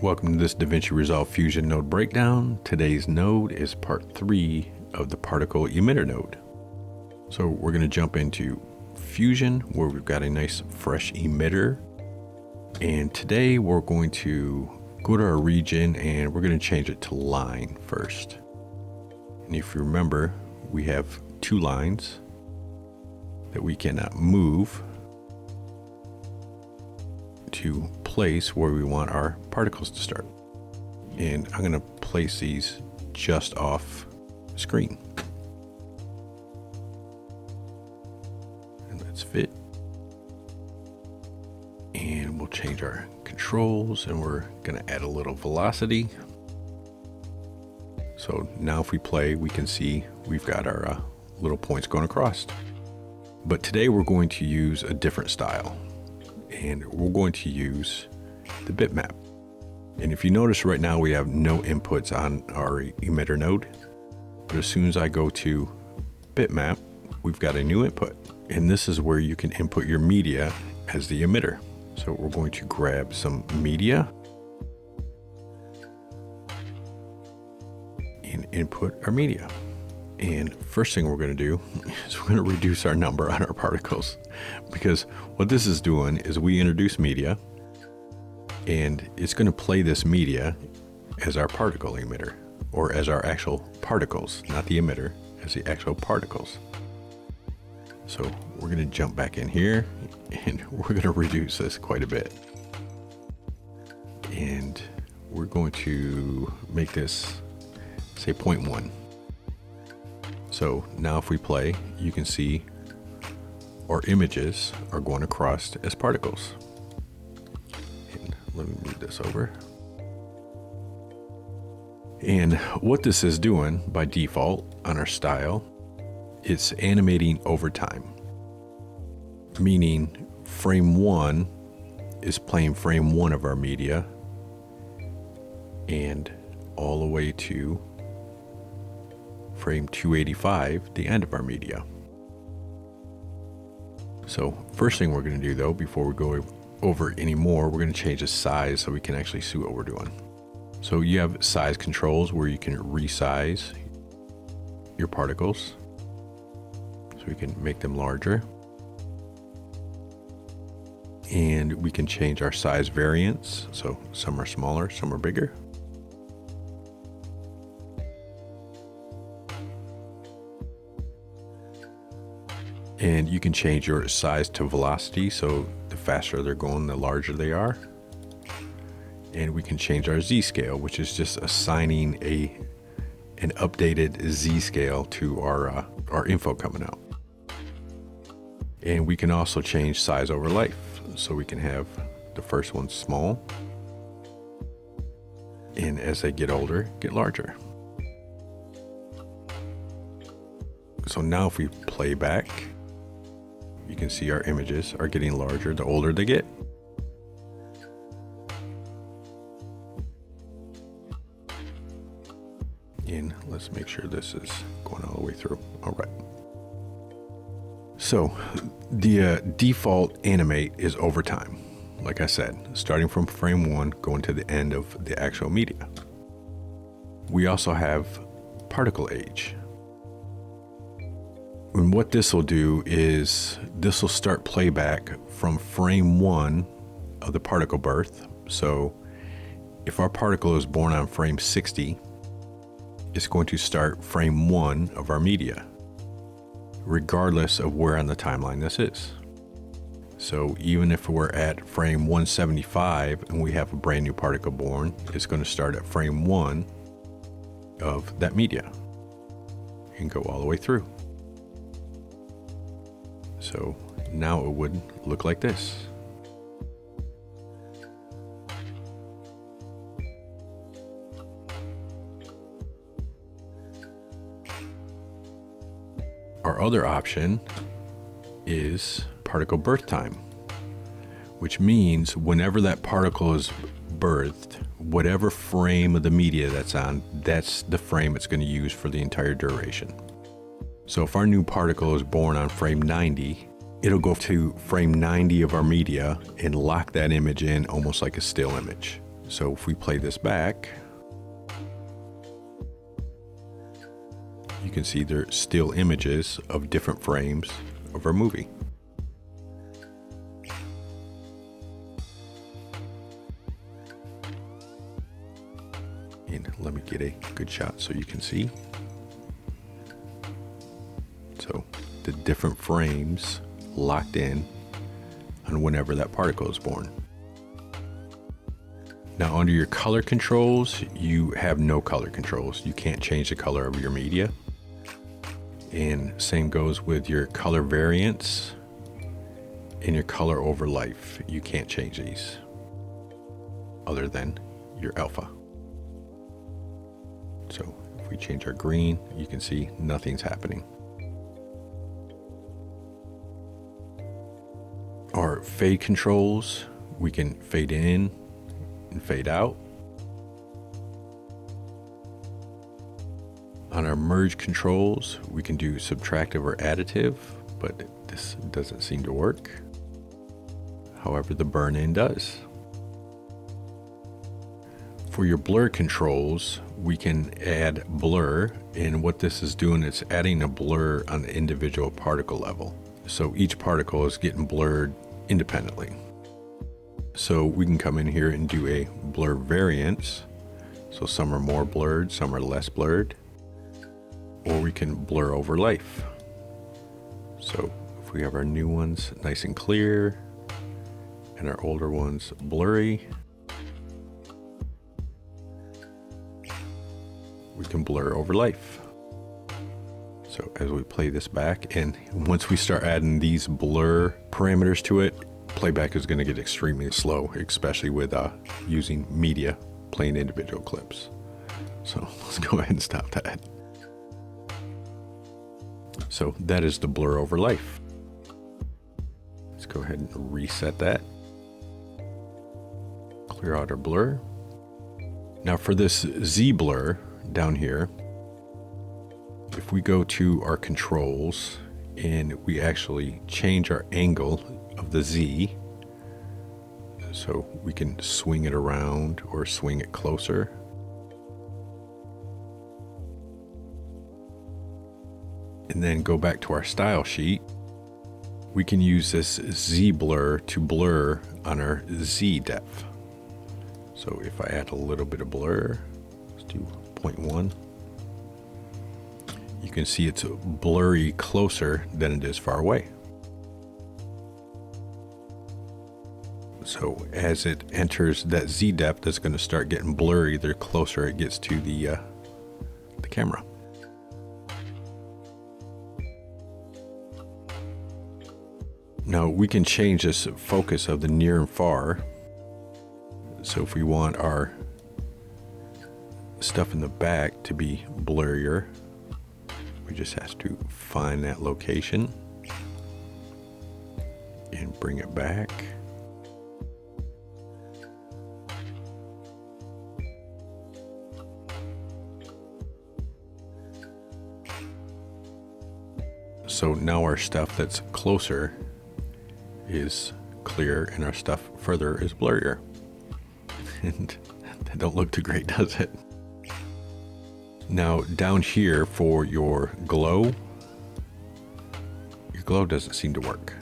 Welcome to this DaVinci Resolve Fusion node breakdown. Today's node is part 3 of the Particle Emitter Node. So we're going to jump into Fusion, where we've got a nice fresh emitter. And today we're going to go to our region and we're going to change it to line first. And if you remember, we have two lines that we cannot move to place where we want our particles to start. And I'm going to place these just off screen. And that's fit. And we'll change our controls and we're going to add a little velocity. So now if we play, we can see we've got our little points going across. But today we're going to use a different style. And we're going to use the bitmap. And if you notice right now, we have no inputs on our emitter node. But as soon as I go to bitmap, we've got a new input. And this is where you can input your media as the emitter. So we're going to grab some media and input our media. And first thing we're going to do is we're going to reduce our number on our particles, because what this is doing is we introduce media and it's going to play this media as our particle emitter, or as our actual particles, not the emitter, as the actual particles. So we're going to jump back in here and we're going to reduce this quite a bit. And we're going to make this, say, 0.1. So now if we play, you can see our images are going across as particles. And let me move this over. And what this is doing by default on our style, it's animating over time. Meaning frame 1 is playing frame 1 of our media and all the way to frame 285, the end of our media. So first thing we're going to do though, before we go over any more, we're going to change the size so we can actually see what we're doing. So you have size controls where you can resize your particles. So we can make them larger. And we can change our size variance. So some are smaller, some are bigger. And you can change your size to velocity, so the faster they're going, the larger they are. And we can change our Z-scale, which is just assigning an updated Z-scale to our info coming out. And we can also change size over life, so we can have the first one small, and as they get older, get larger. So now if we play back, you can see our images are getting larger the older they get. And let's make sure this is going all the way through. All right. So the default animate is over time. Like I said, starting from frame 1, going to the end of the actual media. We also have particle age. And what this will do is this will start playback from frame 1 of the particle birth. So if our particle is born on frame 60, it's going to start frame 1 of our media, regardless of where on the timeline this is. So even if we're at frame 175 and we have a brand new particle born, it's going to start at frame 1 of that media and go all the way through. So now it would look like this. Our other option is particle birth time, which means whenever that particle is birthed, whatever frame of the media that's on, that's the frame it's going to use for the entire duration. So if our new particle is born on frame 90, it'll go to frame 90 of our media and lock that image in almost like a still image. So if we play this back, you can see they're still images of different frames of our movie. And let me get a good shot so you can see. So the different frames locked in on whenever that particle is born. Now under your color controls, you have no color controls. You can't change the color of your media. And same goes with your color variants and your color over life. You can't change these other than your alpha. So if we change our green, you can see nothing's happening. Our fade controls, we can fade in and fade out. On our merge controls, we can do subtractive or additive, but this doesn't seem to work. However, the burn in does. For your blur controls, we can add blur, and what this is doing is adding a blur on the individual particle level. So each particle is getting blurred independently. So we can come in here and do a blur variance. So some are more blurred, some are less blurred. Or we can blur over life. So if we have our new ones nice and clear and our older ones blurry, we can blur over life. So as we play this back, and once we start adding these blur parameters to it, playback is going to get extremely slow, especially with using media playing individual clips. So let's go ahead and stop that. So that is the blur over life. Let's go ahead and reset that. Clear out our blur. Now for this Z blur down here, if we go to our controls and we actually change our angle of the Z, so we can swing it around or swing it closer. And then go back to our style sheet. We can use this Z blur to blur on our Z depth. So if I add a little bit of blur, let's do 0.1. You can see it's blurry closer than it is far away. So as it enters that Z depth, it's going to start getting blurry the closer it gets to the camera. Now we can change this focus of the near and far. So if we want our stuff in the back to be blurrier, we just have to find that location and bring it back. So now our stuff that's closer is clear and our stuff further is blurrier. And that don't look too great, does it? Now down here for your glow doesn't seem to work.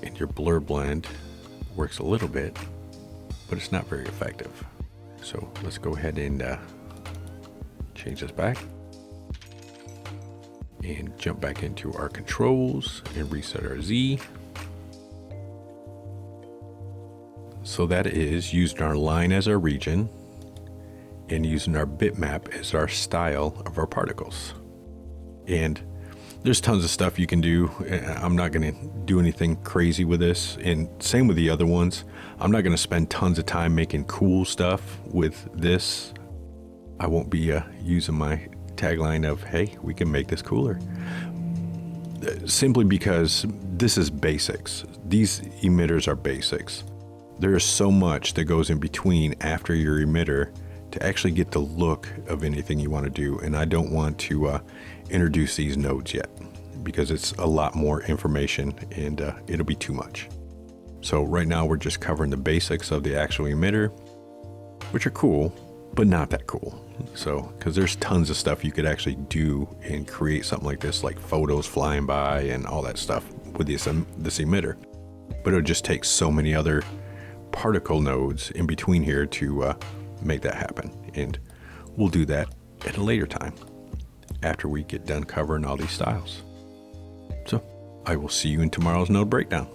And your blur blend works a little bit, but it's not very effective. So let's go ahead and change this back. And jump back into our controls and reset our Z. So that is using our line as our region and using our bitmap as our style of our particles. And there's tons of stuff you can do. I'm not going to do anything crazy with this, and same with the other ones. I'm not going to spend tons of time making cool stuff with this. I won't be using my tagline of, hey, we can make this cooler. Simply because this is basics. These emitters are basics. There's so much that goes in between after your emitter to actually get the look of anything you want to do. And I don't want to introduce these nodes yet because it's a lot more information and it'll be too much. So right now we're just covering the basics of the actual emitter, which are cool, but not that cool. So, because there's tons of stuff you could actually do and create something like this, like photos flying by and all that stuff with this emitter. But it would just take so many other particle nodes in between here to make that happen. And we'll do that at a later time after we get done covering all these styles. So I will see you in tomorrow's node breakdown.